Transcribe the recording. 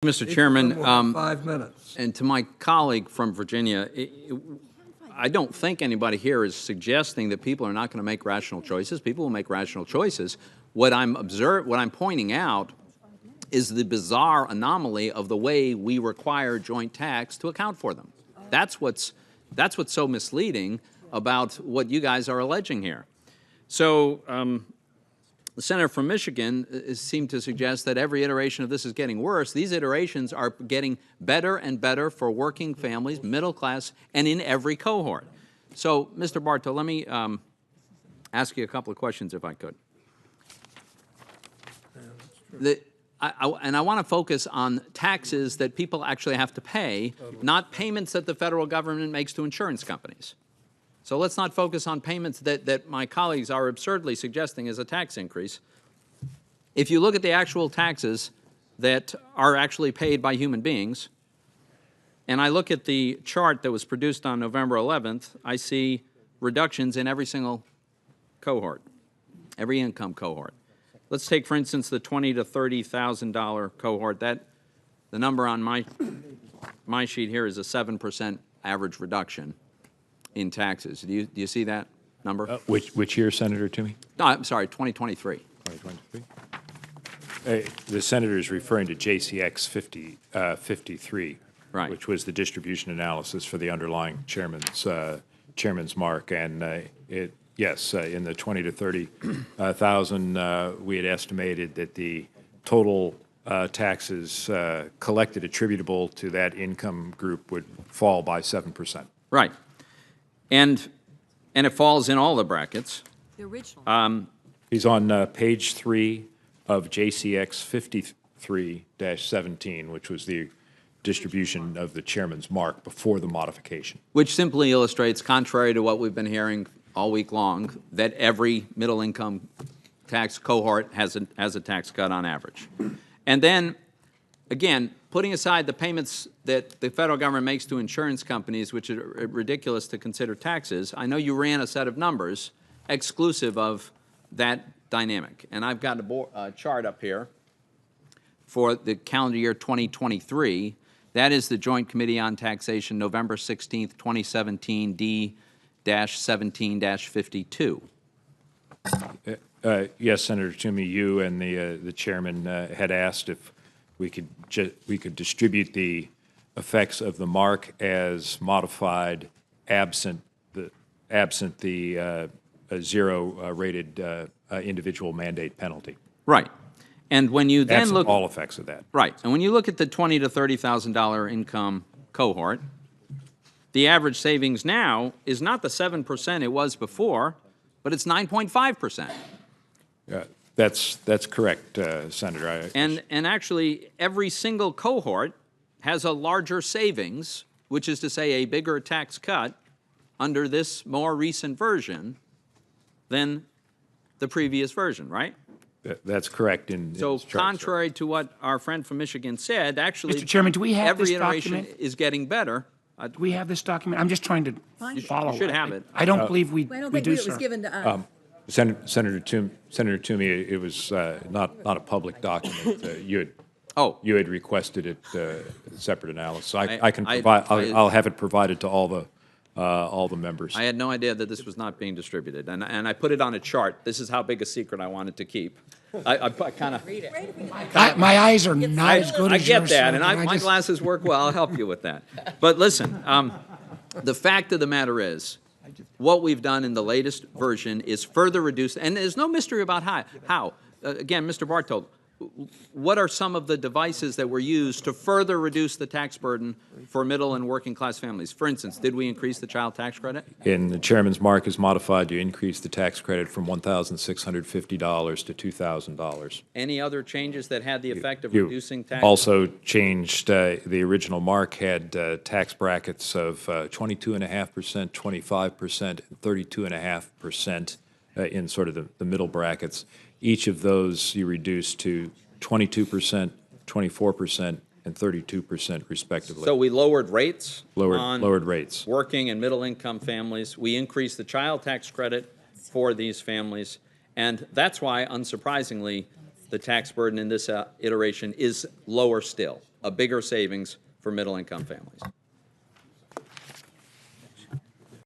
Mr. Chairman, 5 minutes. and to my colleague from Virginia, I don't think anybody here is suggesting that people are not going to make rational choices. People will make rational choices. What I'm pointing out is the bizarre anomaly of the way we require joint tax to account for them. That's what's so misleading about what you guys are alleging here. So the senator from Michigan seemed to suggest that every iteration of this is getting worse. These iterations are getting better and better for working families, middle class, and in every cohort. So, Mr. Bartow, let me ask you a couple of questions, if I could. I want to focus on taxes that people actually have to pay, not payments that the federal government makes to insurance companies. So let's not focus on payments that my colleagues are absurdly suggesting is a tax increase. If you look at the actual taxes that are actually paid by human beings, and I look at the chart that was produced on November 11th, I see reductions in every single cohort, every income cohort. Let's take, for instance, the $20,000 to $30,000 cohort. The number on my sheet here is a 7% average reduction in taxes. Do you see that number? Which year, Senator Toomey? No, I'm sorry, 2023. 2023. The senator is referring to JCX 53, right, which was the distribution analysis for the underlying chairman's mark, and yes, in the 20 to 30,000, we had estimated that the total taxes collected attributable to that income group would fall by 7%. Right. And it falls in all the brackets. The original. He's on page 3 of JCX 53-17, which was the distribution of the chairman's mark before the modification. Which simply illustrates, contrary to what we've been hearing all week long, that every middle income tax cohort has a tax cut on average. And then, again, putting aside the payments that the federal government makes to insurance companies, which are ridiculous to consider taxes, I know you ran a set of numbers exclusive of that dynamic. And I've got a chart up here for the calendar year 2023. That is the Joint Committee on Taxation, November 16th, 2017, D-17-52. Yes, Senator Toomey, you and the chairman had asked if we could distribute the effects of the mark as modified absent the zero-rated individual mandate penalty. Right. And when you then look all effects of that. Right. And when you look at the $20,000 to $30,000 income cohort, the average savings now is not the 7% it was before, but it's 9.5%. That's correct, Senator. And actually, every single cohort has a larger savings, which is to say a bigger tax cut under this more recent version than the previous version, right? That's correct. So contrary to what our friend from Michigan said, actually, Mr. Chairman, do we have every this iteration document? is getting better. Do we have this document? I'm just trying to follow. You should have it. I don't believe we I don't we think do, it was sir. given to us. Senator Toomey, it was not a public document. You had requested it separate analysis. I can provide. I'll have it provided to all the members. I had no idea that this was not being distributed, and I put it on a chart. This is how big a secret I wanted to keep. I kind of read it. My eyes are not as good I as get yours. that, sir. and my glasses work well. I'll help you with that. But listen, the fact of the matter is, what we've done in the latest version is further reduce, and there's no mystery about how. Again, Mr. Bartow, what are some of the devices that were used to further reduce the tax burden for middle and working class families? For instance, did we increase the child tax credit? And the chairman's mark is modified to increase the tax credit from $1,650 to $2,000. Any other changes that had the effect of reducing tax? Also changed, the original mark had tax brackets of 22.5%, 25%, and 32.5% in sort of the middle brackets. Each of those you reduce to 22%, 24%, and 32% respectively. So we lowered rates lowered rates. Working and middle income families. We increased the child tax credit for these families. And that's why, unsurprisingly, the tax burden in this iteration is lower still. a bigger savings for middle-income families.